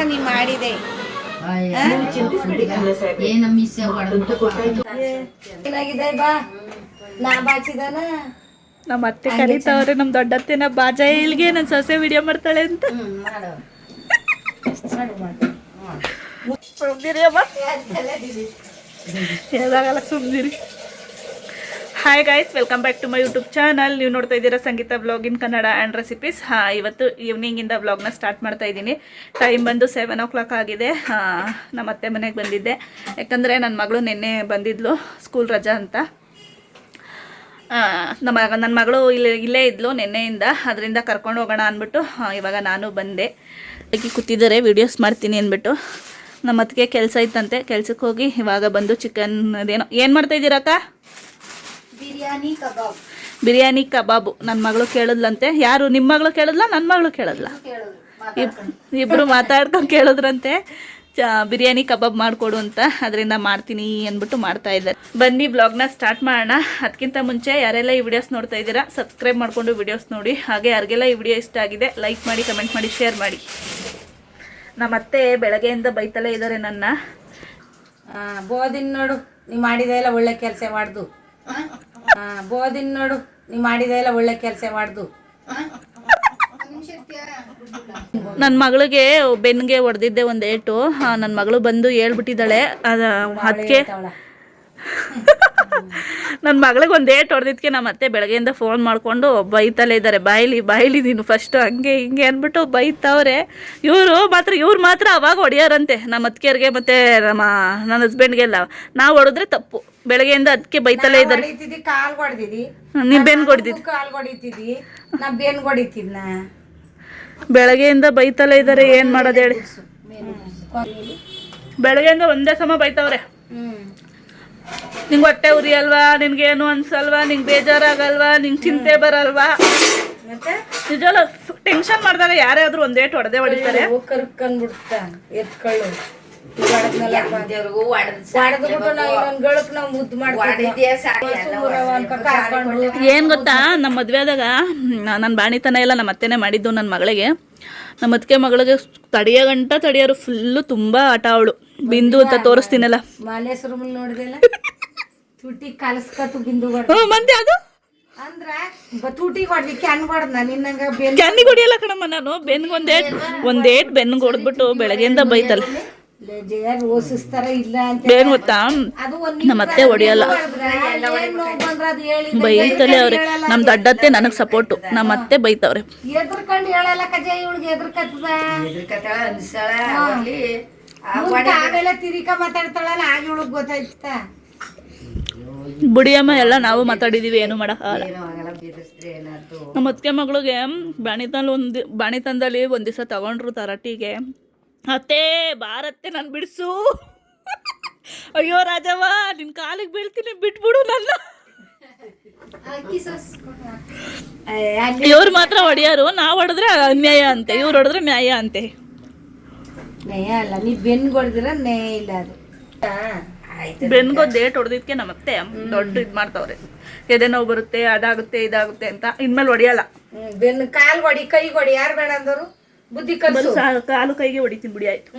ನೀ ಮಾಡಿದೆ ಏನಾಗಿದೆ ಬಾ ನಾ ಬಾಚಿದಾನ ನಮ್ಮ ಅತ್ತೆ ಕರೀತಾವ್ರೆ ನಮ್ಮ ದೊಡ್ಡತ್ತೆನ ಬಾಜಾ ಇಲ್ಗೆ ನನ್ನ ಸೊಸೆ ವಿಡಿಯೋ ಮಾಡ್ತಾಳೆ ಅಂತ ಸುಮ್ನಿರಿ ಅಮ್ಮ ಹೇಳಾಗಲ್ಲ ಸುಮ್ನಿರಿ. Hi guys, welcome back to my YouTube channel. ನೀವು ನೋಡ್ತಾ ಇದ್ದೀರಾ Sangeetha blog in Kannada and recipes. ಇವತ್ತು ಈವ್ನಿಂಗಿಂದ ಬ್ಲಾಗ್ನ ಸ್ಟಾರ್ಟ್ ಮಾಡ್ತಾ ಇದ್ದೀನಿ. ಟೈಮ್ ಬಂದು 7 o'clock ಆಗಿದೆ. ನಮ್ಮ ಅತ್ತೆ ಮನೆಗೆ ಬಂದಿದ್ದೆ, ಯಾಕಂದರೆ ನನ್ನ ಮಗಳು ನಿನ್ನೆ ಬಂದಿದ್ಲು ಸ್ಕೂಲ್ ರಜಾ ಅಂತ. ನನ್ನ ಮಗಳು ಇಲ್ಲೇ ಇದ್ಲು ನಿನ್ನೆಯಿಂದ, ಅದರಿಂದ ಕರ್ಕೊಂಡು ಹೋಗೋಣ ಅಂದ್ಬಿಟ್ಟು ಇವಾಗ ನಾನು ಬಂದೆ. ಅದಕ್ಕೆ ಕೂತಿದ್ದಾರೆ ವೀಡಿಯೋಸ್ ಮಾಡ್ತೀನಿ ಅಂದ್ಬಿಟ್ಟು. ನಮ್ಮ ಅತ್ತಿಗೆ ಕೆಲಸ ಇತ್ತಂತೆ, ಕೆಲ್ಸಕ್ಕೆ ಹೋಗಿ ಇವಾಗ ಬಂದು ಚಿಕನ್ ಅದೇನೋ ಏನು ಮಾಡ್ತಾಯಿದ್ದೀರಕ್ಕ? ಬಿರಿಯಾನಿ ಕಬಾಬು. ನನ್ನ ಮಗಳು ಕೇಳಿದ್ಲಂತೆ. ಯಾರು? ನಿಮ್ಮ ಮಗಳು ಕೇಳಿದ್ಲ, ನನ್ನ ಮಗಳು ಕೇಳಿದ್ಲ? ಇಬ್ಬರು ಮಾತಾಡ್ಕೊಂಡು ಕೇಳಿದ್ರಂತೆ ಬಿರಿಯಾನಿ ಕಬಾಬ್ ಮಾಡಿಕೊಡು ಅಂತ. ಅದರಿಂದ ಮಾಡ್ತೀನಿ ಅಂದ್ಬಿಟ್ಟು ಮಾಡ್ತಾ ಇದ್ದಾರೆ. ಬನ್ನಿ ಬ್ಲಾಗ್ನ ಸ್ಟಾರ್ಟ್ ಮಾಡೋಣ. ಅದಕ್ಕಿಂತ ಮುಂಚೆ ಯಾರೆಲ್ಲ ಈ ವಿಡಿಯೋಸ್ ನೋಡ್ತಾ ಇದ್ದೀರಾ ಸಬ್ಸ್ಕ್ರೈಬ್ ಮಾಡಿಕೊಂಡು ವಿಡಿಯೋಸ್ ನೋಡಿ. ಹಾಗೆ ಯಾರಿಗೆಲ್ಲ ಈ ವಿಡಿಯೋ ಇಷ್ಟ ಆಗಿದೆ ಲೈಕ್ ಮಾಡಿ, ಕಮೆಂಟ್ ಮಾಡಿ, ಶೇರ್ ಮಾಡಿ. ನಮ್ಮ ಅತ್ತೆ ಬೆಳಗ್ಗೆಯಿಂದ ಬೈತಲೇ ಇದ್ದಾರೆ ನನ್ನ. ಬೋದಿನ್ ನೋಡು ನೀ ಮಾಡಿದೆಲ್ಲ ಒಳ್ಳೆ ಕೆಲಸ ಮಾಡ್ದು. ಬೋದಿನ್ ನೋಡು ನೀ ಮಾಡಿದೆಲ್ಲ ಒಳ್ಳೆ ಕೆಲಸ ಮಾಡ್ದು. ನನ್ನ ಮಗಳಿಗೆ ಬೆನ್ನಿಗೆ ಹೊಡೆದಿದ್ದೆ ಒಂದು ಏಟು. ನನ್ನ ಮಗಳು ಬಂದು ಹೇಳ್ಬಿಟ್ಟಿದ್ದಾಳೆ. ಅದಕ್ಕೆ ನನ್ನ ಮಗಳಿಗೆ ಒಂದು ಏಟು ಹೊಡೆದಿದ್ದಕ್ಕೆ ನಮ್ಮ ಅತ್ತೆ ಬೆಳಗ್ಗೆಯಿಂದ ಫೋನ್ ಮಾಡಿಕೊಂಡು ಬೈತಲೇ ಇದ್ದಾರೆ. ಬಾಯಿಲಿ ನೀನು ಫಸ್ಟು ಹಂಗೆ ಹಿಂಗೆ ಅಂದ್ಬಿಟ್ಟು ಬೈತವ್ರೆ. ಇವ್ರು ಮಾತ್ರ ಅವಾಗ ಹೊಡೆಯಾರಂತೆ ನಮ್ಮ ಅತ್ತಿಗೆಯರಿಗೆ ಮತ್ತು ನನ್ನ ಹಸ್ಬೆಂಡ್ಗೆಲ್ಲ. ನಾವು ಹೊಡೆದ್ರೆ ತಪ್ಪು. ಬೆಳಗ್ಗೆಯಿಂದ ಅದಕ್ಕೆ ಬೈತಲೇ ಇದ್ದಾರೆ. ಕಾಲ್ ಹೊಡೆದಿದ್ದಿ, ನೀನು ಬೆನ್ನು ಹೊಡೆದಿದ್ದಿ. ಕಾಲ್ ಹೊಡಿತಿದ್ದಿ, ನಾ ಬೆನ್ನು ಹೊಡಿತಿದ್ನ. ಬೆಳಗ್ಗೆಯಿಂದ ಬೈತಲೇ ಇದ್ದಾರೆ. ಏನು ಮಾಡೋದು ಹೇಳಿ? ಬೆಳಗ್ಗೆಯಿಂದ ಒಂದೇ ಸಮ ಬೈತವ್ರೆ. ನಿಂಗೆ ಹೊಟ್ಟೆ ಉರಿಯಲ್ವಾ? ನಿನ್ಗೇನು ಅನ್ಸಲ್ವಾ? ನಿಂಗೆ ಬೇಜಾರಾಗಲ್ವಾ? ನಿಂಗೆ ಚಿಂತೆ ಬರಲ್ವಾ? ನಿಜವಲ್ಲ ಟೆನ್ಷನ್ ಮಾಡಿದಾಗ ಯಾರೇ ಆದ್ರೂ ಒಂದೇಟು ಹೊಡಿತಾರೆ. ಎತ್ಕೊಳ್ಳು ಏನ್ ಗೊತ್ತಾ, ನಮ್ಮ ಮದ್ವೆ ಆದಾಗ ನನ್ನ ಬಾಣಿತನ ಎಲ್ಲ ನಮ್ಮ ಅತ್ತೆನೇ ಮಾಡಿದ್ದು ನನ್ನ ಮಗಳಿಗೆ. ನಮ್ಮ ಅತ್ತಿಗೆ ಮಗಳಿಗೆ ತಡಿಯೋರು ಫುಲ್ಲು ತುಂಬಾ ಆಟ. ಅವಳು ಬಿಂದು ಅಂತ ತೋರಿಸ್ತೀನಲ್ಲ, ನೋಡಿದೆಲ್ಲ ತುಟಿ ಕಲಸ್ಕತ್ತು ಬಿಂದು ಮಂದಿ ಅದು ಅಂದ್ರ ತೂಟಿ ಹೊಡ್ದಿ ಕ್ಯಾನ್ ಹೊಡ್ದ ನಿನ್ನಂಗ ಕ್ಯಾನಿಗೆ ಹೊಡಿಯಲ್ಲ ಕಣಮ್ಮ. ನಾನು ಒಂದೇಟ್ ಬೆನ್ನಿಗೆ ಹೊಡೆದ್ಬಿಟ್ಟು ಬೆಳಗ್ಗೆಯಿಂದ ಬೈತಲ್ಲ. ಏನ್ ಗೊತ್ತಾ, ನಮ್ಮ ಅತ್ತೆ ಹೊಡಿಯಲ್ಲ, ಬೈತಲೆ ಅವ್ರೆ. ನಮ್ ದೊಡ್ಡತ್ತೆ ನನಗ್ ಸಪೋರ್ಟು, ನಮ್ಮ ಅತ್ತೆ ಬೈತವ್ರೆ. ಎದ್ರಕಂಡು ಹೇಳಲ್ಲ ಕಜ ಇವಳಿಗೆ ಎದ್ರಕತ್ತದ ತಿರಿಕ ಮಾತಾಡ್ತಾಳಲ್ಲ, ಆಗ ಇವಳಿಗೆ ಗೊತ್ತಾಯ್ತ. ಬುಡಿಯಮ್ಮ ಎಲ್ಲ ನಾವು ಮಾತಾಡಿದೀವಿ, ಏನು ಮಾಡಕ್ಕಾಗಲ್ಲ. ನಮ್ಮ ಅತ್ತಿಗೆ ಮಗಳಿಗೆ ಬಾಣಿತನದಲ್ಲಿ ಒಂದ್ ದಿವಸ ತಗೊಂಡ್ರು ತರಾಟಿಗೆ. ಅತ್ತೆ ಬಾರತ್ತೆ ನಾನು ಬಿಡಿಸು. ಅಯ್ಯೋ ರಾಜವ್ವ ನಿನ್ ಕಾಲಿಗೆ ಬೀಳ್ತೀನಿ, ಬಿಟ್ಬಿಡು ನನ್ನ. ಇವ್ರು ಮಾತ್ರ ಹೊಡಿಯಾರು, ನಾವ್ ಹೊಡೆದ್ರೆ ಅನ್ಯಾಯ ಅಂತೆ, ಇವ್ರು ಹೊಡೆದ್ರೆ ನ್ಯಾಯ ಅಂತೆ. ನ್ಯಾಯ ಅಲ್ಲ, ನೀ ಬೆನ್ಗೆ ಹೊಡೆದಿರ ನ್ಯಾಯ ಇಲ್ಲ. ಅದು ಬೆನ್ಗೋ ಡೇಟ್ ಹೊಡೆದಿದ್ಕೆ ನಮ್ಮತ್ತೆ ದೊಡ್ಡ ಇದ್ ಮಾಡ್ತಾವ್ರೆ. ಎದೆ ನೋವು ಬರುತ್ತೆ, ಅದಾಗುತ್ತೆ ಇದಾಗುತ್ತೆ ಅಂತ. ಇನ್ಮೇಲೆ ಹೊಡಿಯಲ್ಲ. ಬೆನ್ನು ಕಾಲ್ ಹೊಡಿ, ಕೈ ಹೊಡಿ. ಯಾರು ಬೇಡ ಅಂದವರು? ಬುದ್ಧಿ ಕಲ್ಸು. ಕಾಲು ಕೈಗೆ ಹೊಡಿತೀನಿ ಬಿಡಿ, ಆಯ್ತು.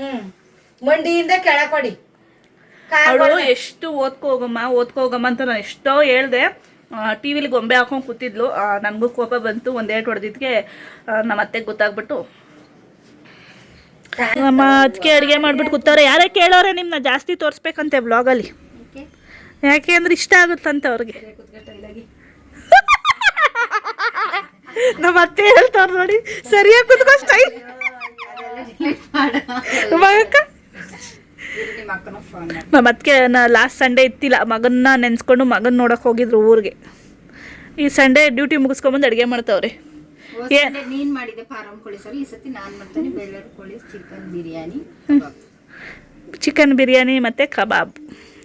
ಮಂಡಿಯಿಂದ ಕೆಳಕ್ ಹೊಡಿ. ಅವಳು ಎಷ್ಟು ಓದ್ಕೋ ಹೋಗಮ್ಮ ಅಂತ ನಾನು ಎಷ್ಟೋ ಹೇಳ್ದೆ. ಟಿವಿಲಿ ಗೊಂಬೆ ಹಾಕೊಂಡ್ ಕೂತಿದ್ಲು. ನನಗೂ ಕೋಪ ಬಂತು. ಒಂದೇಟು ಹೊಡೆದಿದ್ಕೆ ನಮ್ಮ ಅತ್ತೆಗೆ ಗೊತ್ತಾಗ್ಬಿಟ್ಟು ನಮ್ಮ ಅದಕ್ಕೆ ಅಡುಗೆ ಮಾಡ್ಬಿಟ್ಟು ಕೂತವ್ರೆ. ಯಾರೇ ಕೇಳೋರೆ ನಿಮ್ನ ಜಾಸ್ತಿ ತೋರಿಸ್ಬೇಕಂತೆ ವ್ಲಾಗಲ್ಲಿ. ಯಾಕೆ ಅಂದ್ರೆ ಇಷ್ಟ ಆಗುತ್ತಂತೆ ಅವ್ರಿಗೆ. ನಮ್ಮ ಅತ್ತೆ ಹೇಳ್ತಾವ್ರ ನೋಡಿ, ಸರಿಯಾಗಿ ಕುತ್ಕೋ ಸ್ಟೈಲ್. ನಮ್ಮ ಅತ್ತಿಗೆ ಲಾಸ್ಟ್ ಸಂಡೇ ಇತ್ತಿಲ್ಲ, ಮಗನ್ನ ನೆನ್ಸ್ಕೊಂಡು ಮಗನ್ ನೋಡಕ್ ಹೋಗಿದ್ರು ಊರಿಗೆ. ಈ ಸಂಡೇ ಡ್ಯೂಟಿ ಮುಗಿಸ್ಕೊಂಬಂದು ಅಡುಗೆ ಮಾಡ್ತಾವ್ರೆ. ನೀನ್ ಮಾಡಿದೆ ಫಾರಂ ಕೋಳಿ ಸರಿ, ಈ ಸತಿ ನಾನ್ ಮಾಡ್ತೀನಿ ಬೇಲೂರು ಕೋಳಿ ಚಿಕನ್ ಬಿರಿಯಾನಿ ಮತ್ತೆ ಕಬಾಬ್.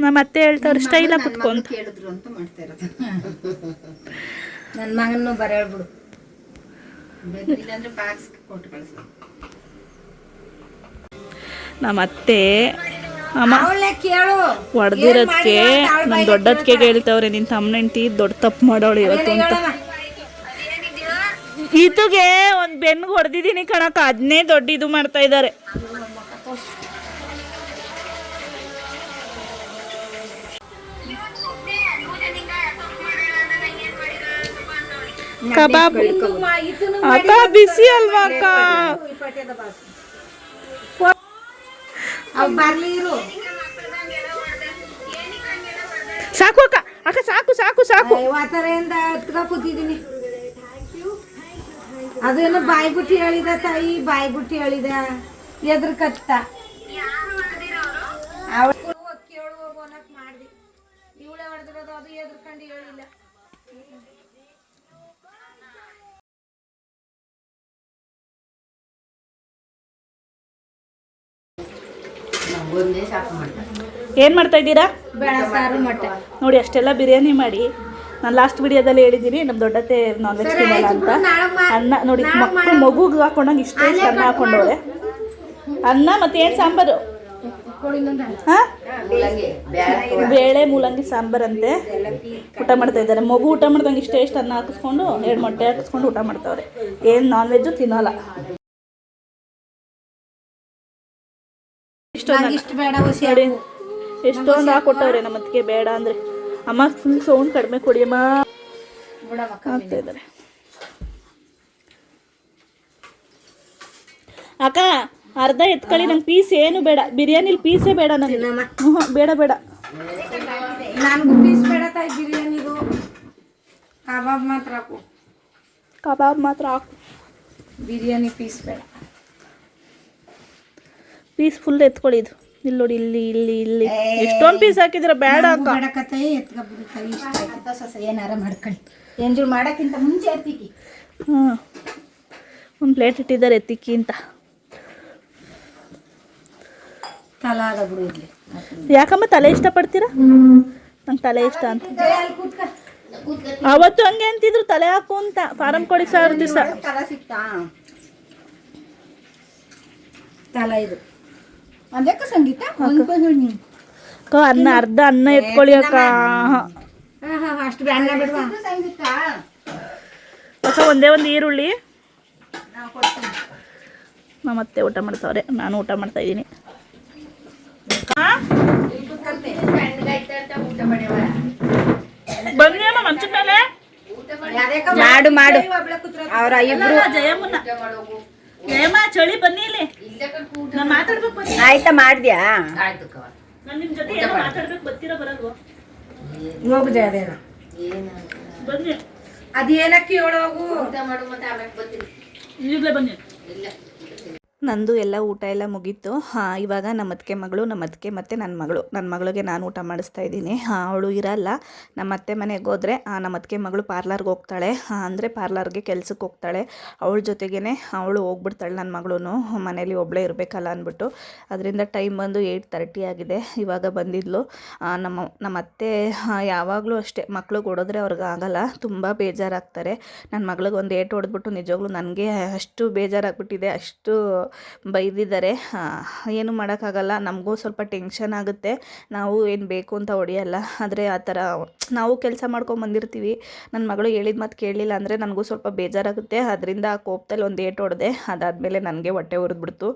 ನಮ್ಮ ಅತ್ತೆ ಹೇಳ್ತಾವ್ರೆ ಸ್ಟೈಲ ಕುತ್ಕೊಂತ ಕೇಳಿದ್ರು ಅಂತ ಮಾಡ್ತಾ ಇರೋದು. ನನ್ನ ಮಗನ್ನು ಬರ ಹೇಳ್ಬಿಡು, ಇಲ್ಲಾಂದ್ರೆ ಬಾಕ್ಸ್ ಕೊಟ್ಟು ಕಳಿಸು. ನಮ್ಮ ಅತ್ತೆ ಕೇಳು ಹೊಡೆದಿರೋದಕ್ಕೆ ನಮ್ಮ ದೊಡ್ಡದಕ್ಕೆ ಹೇಳ್ತಾವ್ರೆ, ನಿನ್ ತಮ್ಮನೆಂಟಿ ದೊಡ್ಡ ತಪ್ಪು ಮಾಡೋಳು ಇವತ್ತು ಅಂತ. ಇದಕ್ಕೆ ಒಂದ್ ಬೆನ್ನಿಗೆ ಹೊಡೆದಿದ್ದೀನಿ ಕಣಕ್ಕ, ಅದನ್ನೇ ದೊಡ್ಡ ಇದು ಮಾಡ್ತಾ ಇದ್ದಾರೆ. ಕಬಾಬ್ ಅಕ್ಕ ಬಿಸಿ ಅಲ್ವಾ ಅಕ್ಕ? ಬರ್ಲಿ ಇರು. ಸಾಕು ಅಕ್ಕ, ಅಕ್ಕ ಸಾಕು ಸಾಕು ಸಾಕು. ವಾತರೆಯಿಂದ ಹತ್ಕ ಕೂತಿದ್ದೀನಿ. ಅದೇನೋ ಬಾಯಿ ಬುಟ್ಟಿ ಹೇಳಿದ ತಾಯಿ, ಬಾಯಿ ಬುಟ್ಟಿ ಹೇಳಿದ ಎದ್ರ ಕತ್ತ ಕೇಳು ಹೋಗೋನಕ್ ಮಾಡ್ದಿ. ಇವಳೆ ಹೊಡೆದಿರೋದು ಅದು ಎದ್ರಕಂಡು ಹೇಳಿಲ್ಲ. ಏನು ಮಾಡ್ತಾ ಇದ್ದೀರಾ? ಬೇಡ ಸಾರು ಮೊಟ್ಟೆ. ನೋಡಿ ಅಷ್ಟೆಲ್ಲ ಬಿರಿಯಾನಿ ಮಾಡಿ ನಾನು ಲಾಸ್ಟ್ ವಿಡಿಯೋದಲ್ಲಿ ಹೇಳಿದ್ದೀನಿ ನಮ್ಮ ದೊಡ್ಡತ್ತೆ ನಾನ್ ವೆಜ್ ತಿನ್ನಲ್ಲ ಅಂತ. ಅನ್ನ ನೋಡಿ ಮಕ್ಕಳು ಮಗುಗೆ ಹಾಕೊಂಡಂಗೆ ಇಷ್ಟ ಇಷ್ಟ ಅನ್ನ ಹಾಕೊಂಡವ್ರೆ. ಅನ್ನ ಮತ್ತೆ ಏನು ಸಾಂಬಾರು? ಹಾಂ, ಬೇಳೆ ಮೂಲಂಗಿ ಸಾಂಬಾರಂತೆ ಊಟ ಮಾಡ್ತಾ ಇದ್ದಾರೆ. ಮಗು ಊಟ ಮಾಡ್ದಂಗೆ ಇಷ್ಟ ಇಷ್ಟ ಅನ್ನ ಹಾಕಿಸ್ಕೊಂಡು 2 ಮೊಟ್ಟೆ ಹಾಕಿಸ್ಕೊಂಡು ಊಟ ಮಾಡ್ತಾವ್ರೆ. ಏನು ನಾನ್ ವೆಜ್ಜು ತಿನ್ನಲ್ಲ. ಇಷ್ಟು ಬೇಡ ನೋಡಿ ಎಷ್ಟೊಂದು ಹಾಕೊಟ್ಟವ್ರೆ ನಮ್ಮ ಅತ್ತಿಗೆ ಬೇಡ ಅಂದರೆ. ಅಮ್ಮ ಫುಲ್ ಸೌಂಡ್ ಕಡಿಮೆ ಕೊಡಿಯಮ್ಮ ಆಗ್ತಾ ಇದ್ದಾರೆ. ಅಕ್ಕ ಅರ್ಧ ಎತ್ಕೊಳ್ಳಿ, ನಂಗೆ ಪೀಸ್ ಏನು ಬೇಡ. ಬಿರಿಯಾನಿಲಿ ಪೀಸೇ ಬೇಡ ನನಗೆ. ಬೇಡ ಬೇಡ, ನನಗೂ ಪೀಸ್ ಬೇಡ ತಾಯಿ. ಬಿರಿಯಾನಿದು ಕಬಾಬ್ ಮಾತ್ರ ಹಾಕು. ಕಬಾಬ್ ಮಾತ್ರ ಹಾಕು, ಬಿರಿಯಾನಿ ಪೀಸ್ ಬೇಡ. ಪೀಸ್ ಫುಲ್ ಎತ್ಕೊಳ್ಳಿ. ಇದು ಇಲ್ಲಿ ನೋಡಿ, ಇಲ್ಲಿ ಇಲ್ಲಿ ಇಲ್ಲಿ ಎಷ್ಟೊಂದು ಪೀಸ್ ಹಾಕಿದ್ರೆ ಬೇಡ ಅಕ್ಕ. ಏನಾರ ಮಾಡ್ಕೊಳ್ಳಿ. ಎಂಜೂರು ಮಾಡೋಕ್ಕಿಂತ ಮುಂಚೆ ಎತ್ತಿಕ್ಕಿ. ಹಾಂ, ಒಂದು ಪ್ಲೇಟ್ ಇಟ್ಟಿದ್ದಾರೆ ಎತ್ತಿಕ್ಕಿ ಅಂತ. ತಲಾ ಅದ ಬಿಡು ಇರಲಿ. ಯಾಕಮ್ಮ ತಲೆ ಇಷ್ಟಪಡ್ತೀರಾ? ನಂಗೆ ತಲೆ ಇಷ್ಟ ಅಂತ. ಅವತ್ತು ಹಂಗೆ ಅಂತಿದ್ರು ತಲೆ ಹಾಕು ಅಂತ. ಫಾರಂ ಕೋಳಿ ಸಾರು ದಿವಸ ತಲ ಸಿಕ್ತಾ? ತಲ ಇದು ಅದಕ್ಕೆ ಸಂಗೀತ ಅಕ್ಕ ಅನ್ನ ಅರ್ಧ ಅನ್ನ ಎತ್ಕೊಳ್ಳಿ ಅಕ್ಕ. ಅಷ್ಟು ಅನ್ನ ಬಿಡುವ ಸಂಗೀತ. ಅಕ್ಕ ಒಂದೇ ಒಂದು ಈರುಳ್ಳಿ. ನಮ್ಮತ್ತೆ ಊಟ ಮಾಡ್ತಾವ್ರೆ, ನಾನು ಊಟ ಮಾಡ್ತಾ ಇದ್ದೀನಿ. ಬನ್ನಿ ಅಮ್ಮ ಮಂಚದ ಮೇಲೆ. ಮಾಡು ಮಾಡು. ಅವರ ಇಬ್ರು ಜಯಮ್ಮ ಚಳಿ ಬನ್ನಿ ಇಲ್ಲಿ. ನಾನು ಮಾತಾಡ್ಬೇಕು. ಆಯ್ತಾ ಮಾಡ್ದ್ಯಾ? ನಾನು ನಿಮ್ಮ ಜೊತೆ ಏನೋ ಮಾತಾಡ್ಬೇಕು. ಬರ್ತೀರಾ ಬರಲ್ವಾ? ಹೋಗು ಜಯದೇನ. ಬನ್ನಿ. ಅದೇನಕ್ಕೆ ಹೇಳೋಗು. ಈಗಲೇ ಬನ್ನಿ. ನಂದು ಎಲ್ಲ ಊಟ ಎಲ್ಲ ಮುಗೀತು. ಇವಾಗ ನಮ್ಮ ಅತ್ತಿಗೆ ಮಗಳು, ನಮ್ಮ ಅತ್ತಿಗೆ ಮತ್ತು ನನ್ನ ಮಗಳಿಗೆ ನಾನು ಊಟ ಮಾಡಿಸ್ತಾ ಇದ್ದೀನಿ. ಅವಳು ಇರಲ್ಲ. ನಮ್ಮ ಅತ್ತೆ ಮನೆಗೆ ಹೋದರೆ ನಮ್ಮ ಅತ್ತಿಗೆ ಮಗಳು ಪಾರ್ಲರ್ಗೆ ಹೋಗ್ತಾಳೆ. ಅಂದರೆ ಪಾರ್ಲರ್ಗೆ ಕೆಲ್ಸಕ್ಕೆ ಹೋಗ್ತಾಳೆ. ಅವಳ ಜೊತೆಗೇ ಅವಳು ಹೋಗ್ಬಿಡ್ತಾಳೆ. ನನ್ನ ಮಗಳು ಮನೇಲಿ ಒಬ್ಬಳೇ ಇರಬೇಕಲ್ಲ ಅಂದ್ಬಿಟ್ಟು. ಅದರಿಂದ ಟೈಮ್ ಬಂದು 8:30 ಆಗಿದೆ. ಇವಾಗ ಬಂದಿದ್ಲು. ನಮ್ಮ ಅತ್ತೆ ಯಾವಾಗಲೂ ಅಷ್ಟೇ, ಮಕ್ಳಿಗೆ ಹೊಡೆದ್ರೆ ಅವ್ರಿಗೆ ಆಗಲ್ಲ, ತುಂಬ ಬೇಜಾರಾಗ್ತಾರೆ. ನನ್ನ ಮಗಳಿಗೆ ಒಂದು ಏಟು ಹೊಡೆದ್ಬಿಟ್ಟು ನಿಜವಾಗ್ಲೂ ನನಗೆ ಅಷ್ಟು ಬೇಜಾರಾಗ್ಬಿಟ್ಟಿದೆ. ಅಷ್ಟು ಬೈದಿದ್ದಾರೆ. ಏನು ಮಾಡೋಕ್ಕಾಗಲ್ಲ. ನಮಗೂ ಸ್ವಲ್ಪ ಟೆನ್ಷನ್ ಆಗುತ್ತೆ. ನಾವು ಏನು ಬೇಕು ಅಂತ ಹೊಡೆಯಲ್ಲ, ಆದರೆ ಆ ಥರ ನಾವು ಕೆಲಸ ಮಾಡ್ಕೊಂಬಂದಿರ್ತೀವಿ. ನನ್ನ ಮಗಳು ಹೇಳಿದ ಮಾತು ಕೇಳಲಿಲ್ಲ ಅಂದರೆ ನನಗೂ ಸ್ವಲ್ಪ ಬೇಜಾರಾಗುತ್ತೆ. ಅದರಿಂದ ಆ ಕೋಪದಲ್ಲಿ ಒಂದು ಏಟು ಹೊಡೆದೆ. ಅದಾದಮೇಲೆ ನನಗೆ ಹೊಟ್ಟೆ ಉರಿದ್ಬಿಡ್ತು.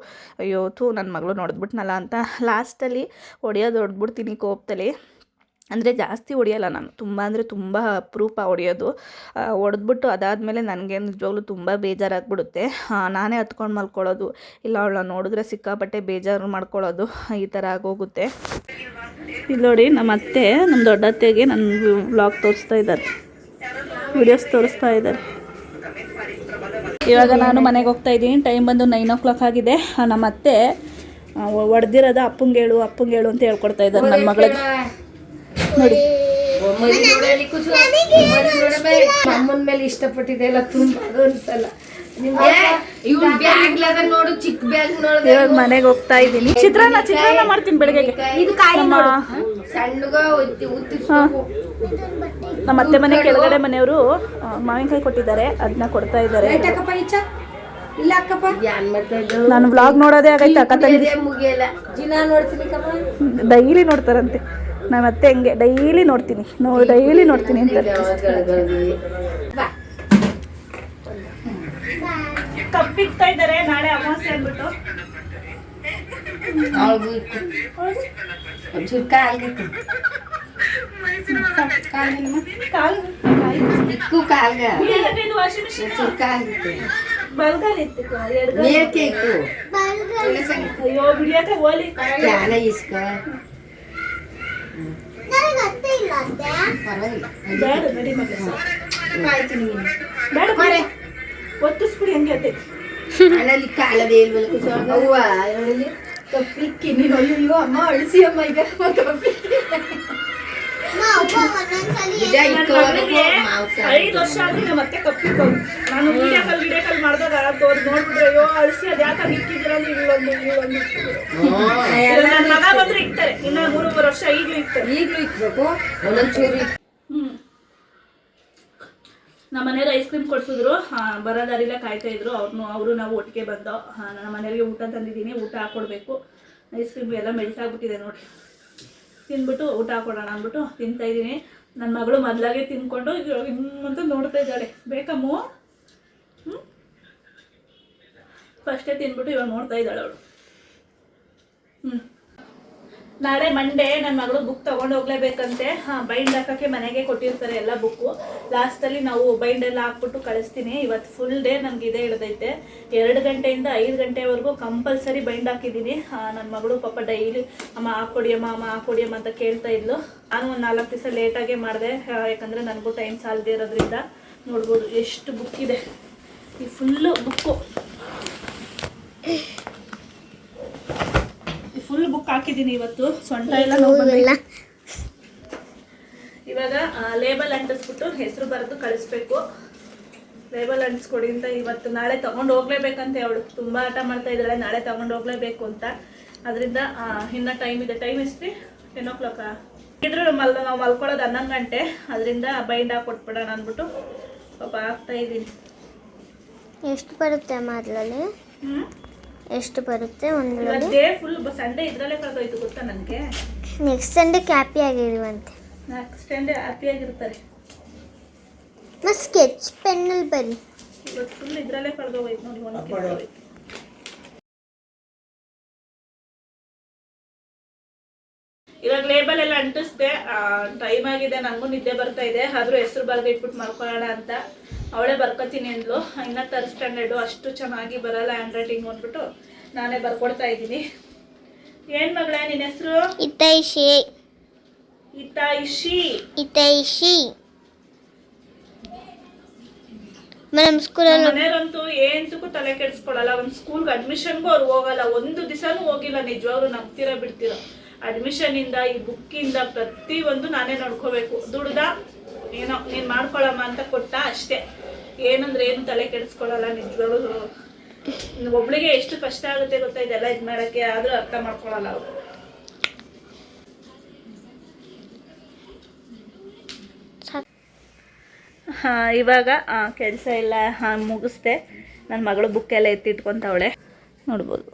ಅಯ್ಯೋ ನನ್ನ ಮಗಳು ನೋಡಿದ್ಬಿಟ್ನಲ್ಲ ಅಂತ ಲಾಸ್ಟಲ್ಲಿ ಹೊಡೆದ್ಬಿಡ್ತೀನಿ ಕೋಪದಲ್ಲಿ. ಅಂದರೆ ಜಾಸ್ತಿ ಹೊಡೆಯಲ್ಲ ನಾನು, ತುಂಬ ಅಂದರೆ ತುಂಬ ಅಪರೂಪ ಹೊಡೆಯೋದು. ಹೊಡೆದ್ಬಿಟ್ಟು ಅದಾದಮೇಲೆ ನನಗೆ ನಿಜವಾಗ್ಲೂ ತುಂಬ ಬೇಜಾರಾಗ್ಬಿಡುತ್ತೆ. ನಾನೇ ಹತ್ಕೊಂಡು ಮಲ್ಕೊಳ್ಳೋದು, ಇಲ್ಲ ಅವಳನ್ನ ನೋಡಿದ್ರೆ ಸಿಕ್ಕಾಪಟ್ಟೆ ಬೇಜಾರು ಮಾಡ್ಕೊಳ್ಳೋದು, ಈ ಥರ ಆಗೋಗುತ್ತೆ. ಇಲ್ಲಿ ನೋಡಿ ನಮ್ಮ ಅತ್ತೆ, ನಮ್ಮ ದೊಡ್ಡತ್ತೆಗೆ ನನ್ನ ವ್ಲಾಗ್ ತೋರಿಸ್ತಾ ಇದ್ದಾರೆ, ವಿಡಿಯೋಸ್ ತೋರಿಸ್ತಾ ಇದ್ದಾರೆ. ಇವಾಗ ನಾನು ಮನೆಗೆ ಹೋಗ್ತಾ ಇದ್ದೀನಿ. ಟೈಮ್ ಬಂದು 9 o'clock ಆಗಿದೆ. ನಮ್ಮ ಅತ್ತೆ ಹೊಡೆದಿರೋದು ಅಪ್ಪಂಗೇಳು ಅಂತ ಹೇಳ್ಕೊಡ್ತಾ ಇದ್ದಾರೆ ನನ್ನ ಮಗಳಿಗೆ. ನೋಡಿ ಅಮ್ಮನ ಮೇಲೆ ಇಷ್ಟಪಟ್ಟಿದೆ ಎಲ್ಲ ತುಂಬ ಅನ್ಸಲ್ಲ. ನೋಡು ಚಿಕ್ಕ ಬ್ಯಾಗ್ ನೋಡಿದೆ. ಇವಾಗ ಮನೆಗೆ ಹೋಗ್ತಾ ಇದ್ದೀನಿ. ಚಿತ್ರಾನ್ನ ಮಾಡ್ತೀನಿ ಬೆಳಗ್ಗೆ. ನಮ್ಮ ಅತ್ತೆ ಮನೆ ಕೆಳಗಡೆ ಮನೆಯವರು ಮಾವಿನಕಾಯಿ ಕೊಟ್ಟಿದ್ದಾರೆ, ಅದನ್ನ ಕೊಡ್ತಾ ಇದ್ದಾರೆ. ನಾನು ವ್ಲಾಗ್ ನೋಡೋದೇ ಆಗೈತೆ. ಅಕ್ಕ ತಂಗಿ ಡೈಲಿ ನೋಡ್ತಾರಂತೆ. ನಾನು ಅತ್ತೆ ಹೆಂಗೆ ಡೈಲಿ ನೋಡ್ತೀನಿ ಅಂತ. ಕಪ್ಪಿಕ್ತಾ ಇದ್ದಾರೆ, ನಾಳೆ ಅಮಾವಾಸ್ಯೆ ಅಂದ್ಬಿಟ್ಟು. ಅವಳಿಗೂ ಒಂಚೂರು ಕಾಲ್ಗಿತ್ತು ಇಕ್ಕು ಕಾಲ್ಗ ಒಂಚೂರು ಕಾಲ್ಗಿತ್ತು ಮೇಲ್ಕೆ ಇಕ್ಕು ಜ್ಞಾನ ಇಸ್ಕ ಪರವಾಗಿಲ್ಲ ಒತ್ತಿಸ್ಬಿಡಿ ಹಂಗೆ ಮನೇಲಿ ಕಾಲದೇ ಇಲ್ವಲ್ಲ ಅವ್ವ ಅವಳಲ್ಲಿ ಕಪ್ಪಿಕ್ಕಿ ನೀನು ಅಯ್ಯೋ ಅಮ್ಮ ಅಳಿಸಿ ಅಮ್ಮ ಈಗ ನನಗೆ 5 ವರ್ಷ ಆದ್ರೆ ಮತ್ತೆ ಕಪ್ಪಿಕೊಂಡು ನಾನು ವಿಡಿಯೋ ಕಾಲ್ ಮಾಡಿದಾಗ ನೋಡ್ಬಿಟ್ರೆ ಅಯ್ಯೋ ಅಳಿಸಿ ಅದು ಯಾಕೆ ಇಕ್ಕಿದ್ದೀರ ಇಲ್ಲೊಂದು ನನ್ನ ಮಗ ಬಂದ್ರೆ ಇಕ್ತಾರೆ ಇನ್ನ 3 ವರ್ಷ ಈಗಲೂ ಇಕ್ಬೇಕು ಒಂದೊಂಚೂರು. ನಮ್ಮ ಮನೆಯವ್ರು ಐಸ್ ಕ್ರೀಮ್ ಕೊಡ್ಸಿದ್ರು, ಬರೋ ದಾರಿಲ್ಲ ಕಾಯ್ತಾ ಇದ್ರು. ಅವರು ನಾವು ಒಟ್ಟಿಗೆ ಬಂದೋ. ನನ್ನ ಮನೆಯವರಿಗೆ ಊಟ ತಂದಿದ್ದೀನಿ, ಊಟ ಹಾಕೊಡ್ಬೇಕು. ಐಸ್ ಕ್ರೀಮ್ ಎಲ್ಲ ಮೆಲ್ಟ್ ಆಗ್ಬಿಟ್ಟಿದೆ ನೋಡಿ. ತಿಂದ್ಬಿಟ್ಟು ಊಟ ಹಾಕೊಡೋಣ ಅಂದ್ಬಿಟ್ಟು ತಿಂತಾ ಇದ್ದೀನಿ. ನನ್ನ ಮಗಳು ಮೊದಲಾಗೆ ತಿನ್ಕೊಂಡು ಹಿಂಗಂತ ನೋಡ್ತಾ ಇದ್ದಾಳೆ. ಬೇಕಮ್ಮು ಫಸ್ಟೇ ತಿಂದ್ಬಿಟ್ಟು ಇವಾಗ ನೋಡ್ತಾ ಇದ್ದಾಳೆ ಅವಳು. ನಾಳೆ ಮಂಡೇ ನನ್ನ ಮಗಳು ಬುಕ್ ತೊಗೊಂಡು ಹೋಗ್ಲೇಬೇಕಂತೆ. ಬೈಂಡ್ ಹಾಕೋಕ್ಕೆ ಮನೆಗೆ ಕೊಟ್ಟಿರ್ತಾರೆ ಎಲ್ಲ ಬುಕ್ಕು. ಲಾಸ್ಟಲ್ಲಿ ನಾವು ಬೈಂಡ್ ಎಲ್ಲ ಹಾಕ್ಬಿಟ್ಟು ಕಳಿಸ್ತೀನಿ. ಇವತ್ತು ಫುಲ್ ಡೇ ನಮ್ಗೆ ಇದೇ ಹಿಡ್ದೈತೆ. 2 ಗಂಟೆಯಿಂದ 5 ಗಂಟೆವರೆಗೂ ಕಂಪಲ್ಸರಿ ಬೈಂಡ್ ಹಾಕಿದ್ದೀನಿ. ನನ್ನ ಮಗಳು ಪಾಪ ಡೈಲಿ ಅಮ್ಮ ಹಾಕ್ಕೊಡಿಯಮ್ಮ ಅಂತ ಕೇಳ್ತಾ ಇದ್ಲು. ನಾನು ಒಂದು 4 ದಿವಸ ಲೇಟಾಗೇ ಮಾಡಿದೆ, ಯಾಕಂದರೆ ನನಗೂ ಟೈಮ್ ಸಾಲದೇ ಇರೋದ್ರಿಂದ. ನೋಡ್ಬೋದು ಎಷ್ಟು ಬುಕ್ ಇದೆ. ಈ ಫುಲ್ಲು ಬುಕ್ಕು ಫುಲ್ ಬುಕ್ ಹಾಕಿದ್ದೀನಿ ಇವತ್ತು. ಸೊಂಟ ಎಲ್ಲ ನೋವು. ಇವಾಗ ಲೇಬಲ್ ಅಂಟಿಸ್ಬಿಟ್ಟು ಹೆಸರು ಬರೆದು ಕಳಿಸ್ಬೇಕು. ಲೇಬಲ್ ಅಂಟಿಸ್ಕೊಡಿ ಅಂತ ಇವತ್ತು ನಾಳೆ ತೊಗೊಂಡು ಹೋಗ್ಲೇಬೇಕಂತೆ. ಅವಳು ತುಂಬ ಆಟ ಮಾಡ್ತಾ ಇದ್ದಾಳೆ, ನಾಳೆ ತೊಗೊಂಡು ಹೋಗ್ಲೇಬೇಕು ಅಂತ. ಅದರಿಂದ ಇನ್ನೂ ಟೈಮ್ ಇದೆ. ಟೈಮ್ ಎಷ್ಟು? 10 o'clock ಇದ್ರೆ ನಾವು ಮಲ್ಕೊಳ್ಳೋದು 11 ಗಂಟೆ. ಅದರಿಂದ ಬೈಂಡ್ ಹಾಕೊಟ್ಬಿಡೋಣ ಅಂದ್ಬಿಟ್ಟು ಪಾಪ ಹಾಕ್ತಾ ಇದ್ದೀನಿ. ಎಷ್ಟು ಬರುತ್ತೆ ಮೊದಲಲ್ಲಿ? ಎಷ್ಟು ಬರುತ್ತೆ ಒಂದು ಡೇ ಫುಲ್ ಸಂಡೇ ಇದ್ರಲ್ಲೇ ಕಳೆದೋಯ್ತು ಗೊತ್ತಾ ನನಗೆ. ನೆಕ್ಸ್ಟ್ ಸಂಡೇ ಹ್ಯಾಪಿ ಆಗಿರುವಂತೆ. ನೆಕ್ಸ್ಟ್ ಸಂಡೇ ಹ್ಯಾಪಿ ಆಗಿರ್ತಾರೆ. ಮತ್ತೆ ಸ್ಕೆಚ್ ಪೆನ್ನಲ್ಲಿ ಬರಿ. ಇವತ್ತು ಫುಲ್ ಇದ್ರಲ್ಲೇ ಕಳೆದೋಯ್ತು ನೋಡಿ. ಒಣಗಿ ಇವಾಗ ಲೇಬಲ್ ಎಲ್ಲ ಅಂಟಿಸ್ದೆ. ಟೈಮ್ ಆಗಿದೆ, ನನಗೂ ನಿದ್ದೆ ಬರ್ತಾ ಇದೆ. ಆದರೂ ಹೆಸರು ಬರೆದು ಇಟ್ಬಿಟ್ಟು ಮಾಡ್ಕೊಳ್ಳೋಣ ಅಂತ ಅವಳೇ ಬರ್ಕೊತೀನಿ ಅಂದ್ಲು. ಇನ್ನು 3rd ಸ್ಟ್ಯಾಂಡರ್ಡು, ಅಷ್ಟು ಚೆನ್ನಾಗಿ ಬರಲ್ಲ ಹ್ಯಾಂಡ್ ರೈಟಿಂಗ್ ಅಂದ್ಬಿಟ್ಟು ನಾನೇ ಬರ್ಕೊಡ್ತಾ ಇದ್ದೀನಿ. ಏನು ಮಗಳೇ ನಿನ್ನ ಹೆಸರು? ಇತೈಷಿ. ಇತೈಷಿ. ಇತೈಷಿ. ಮೇಡಮ್ ಸ್ಕೂಲಲ್ಲಿ ಮನೆಯವ್ರಂತೂ ಏಂತಕ್ಕೂ ತಲೆ ಕೆಡಿಸ್ಕೊಳ್ಳಲ್ಲ. ಒಂದು ಸ್ಕೂಲ್ಗೆ ಅಡ್ಮಿಷನ್ಗೂ ಅವ್ರು ಹೋಗಲ್ಲ. ಒಂದು ದಿವಸನೂ ಹೋಗಿಲ್ಲ. ನಿಜವಾಗ್ಲೂ ನಂಬ್ತೀರಾ ಬಿಡ್ತೀರಾ? ಅಡ್ಮಿಷನಿಂದ ಈ ಬುಕ್ಕಿಂದ ಪ್ರತಿಯೊಂದು ನಾನೇ ನೋಡ್ಕೋಬೇಕು. ದುಡ್ದ ಏನೋ ನೀನು ಮಾಡ್ಕೊಳಮ್ಮ ಅಂತ ಕೊಟ್ಟ ಅಷ್ಟೇ. ಏನಂದ್ರೆ ಏನು ತಲೆ ಕೆಡಿಸ್ಕೊಳ್ಳಲ್ಲ. ನಿಜವಾಗ್ಲೂ ಒಬ್ಳಿಗೆ ಎಷ್ಟು ಕಷ್ಟ ಆಗುತ್ತೆ ಗೊತ್ತಾ ಇದೆಲ್ಲ ಇದು ಮಾಡೋಕ್ಕೆ. ಆದರೂ ಅರ್ಥ ಮಾಡ್ಕೊಳ್ಳಲ್ಲ ಅವರು. ಇವಾಗ ಕೆಲಸ ಎಲ್ಲ ಮುಗಿಸ್ದೆ. ನನ್ನ ಮಗಳು ಬುಕ್ ಎಲ್ಲ ಎತ್ತಿಟ್ಕೊತಾವಳೆ. ನೋಡ್ಬೋದು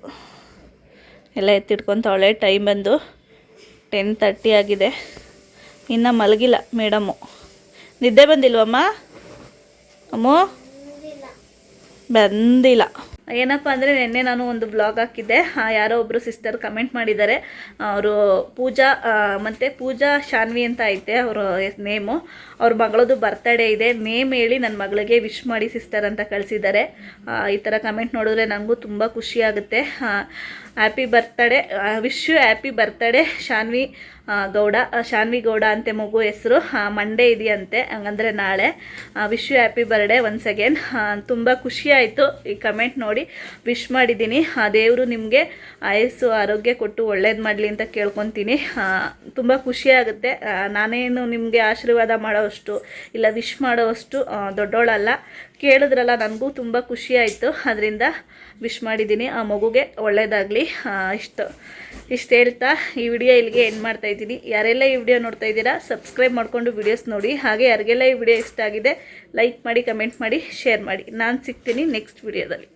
ಎಲ್ಲ ಎತ್ತಿಟ್ಕೊತಾವಳೆ. ಟೈಮ್ ಬಂದು 10:30 ಆಗಿದೆ. ಇನ್ನು ಮಲಗಿಲ್ಲ ಮೇಡಮ್ಮು. ನಿದ್ದೆ ಬಂದಿಲ್ವಮ್ಮ? ಅಮ್ಮೋ ಬಂದಿಲ್ಲ. ಏನಪ್ಪ ಅಂದರೆ ನಿನ್ನೆ ನಾನು ಒಂದು ಬ್ಲಾಗ್ ಹಾಕಿದ್ದೆ. ಯಾರೋ ಒಬ್ಬರು ಸಿಸ್ಟರ್ ಕಮೆಂಟ್ ಮಾಡಿದ್ದಾರೆ. ಅವರು ಪೂಜಾ ಶಾನ್ವಿ ಅಂತ ಐತೆ ಅವರು ನೇಮು. ಅವ್ರ ಮಗಳದು ಬರ್ತಡೇ ಇದೆ, ನೇಮ್ ಹೇಳಿ ನನ್ನ ಮಗಳಿಗೆ ವಿಶ್ ಮಾಡಿ ಸಿಸ್ಟರ್ ಅಂತ ಕಳಿಸಿದ್ದಾರೆ. ಈ ಥರ ಕಮೆಂಟ್ ನೋಡಿದ್ರೆ ನನಗೂ ತುಂಬ ಖುಷಿ ಆಗುತ್ತೆ. Happy birthday, wish you happy birthday Shanvi Gowda ಅಂತೆ ಮಗು ಹೆಸರು. ಮಂಡೇ ಇದೆಯಂತೆ, ಹಂಗಂದರೆ ನಾಳೆ. Wish you happy birthday once again. ತುಂಬ ಖುಷಿ ಆಯಿತು ಈ ಕಮೆಂಟ್ ನೋಡಿ. ವಿಶ್ ಮಾಡಿದ್ದೀನಿ. ದೇವರು ನಿಮಗೆ ಆಯಸ್ಸು ಆರೋಗ್ಯ ಕೊಟ್ಟು ಒಳ್ಳೇದು ಮಾಡಲಿ ಅಂತ ಕೇಳ್ಕೊತೀನಿ. ತುಂಬ ಖುಷಿ ಆಗುತ್ತೆ. ನಾನೇನು ನಿಮಗೆ ಆಶೀರ್ವಾದ ಮಾಡೋವಷ್ಟು ಇಲ್ಲ ವಿಶ್ ಮಾಡೋವಷ್ಟು ದೊಡ್ಡೋಳಲ್ಲ. ಕೇಳಿದ್ರಲ್ಲ, ನನಗೂ ತುಂಬ ಖುಷಿ ಆಯಿತು. ಅದರಿಂದ ವಿಶ್ ಮಾಡಿದ್ದೀನಿ. ಆ ಮಗುಗೆ ಒಳ್ಳೆಯದಾಗಲಿ. ಇಷ್ಟು ಹೇಳ್ತಾ ಈ ವಿಡಿಯೋ ಇಲ್ಲಿಗೆ ಎಂಡ್ ಮಾಡ್ತಾಯಿದ್ದೀನಿ. ಯಾರೆಲ್ಲ ಈ ವಿಡಿಯೋ ನೋಡ್ತಾ ಇದ್ದೀರಾ ಸಬ್ಸ್ಕ್ರೈಬ್ ಮಾಡಿಕೊಂಡು ವಿಡಿಯೋಸ್ ನೋಡಿ. ಹಾಗೆ ಯಾರಿಗೆಲ್ಲ ಈ ವಿಡಿಯೋ ಇಷ್ಟ ಆಗಿದೆ ಲೈಕ್ ಮಾಡಿ, ಕಮೆಂಟ್ ಮಾಡಿ, ಶೇರ್ ಮಾಡಿ. ನಾನು ಸಿಗ್ತೀನಿ ನೆಕ್ಸ್ಟ್ ವಿಡಿಯೋದಲ್ಲಿ.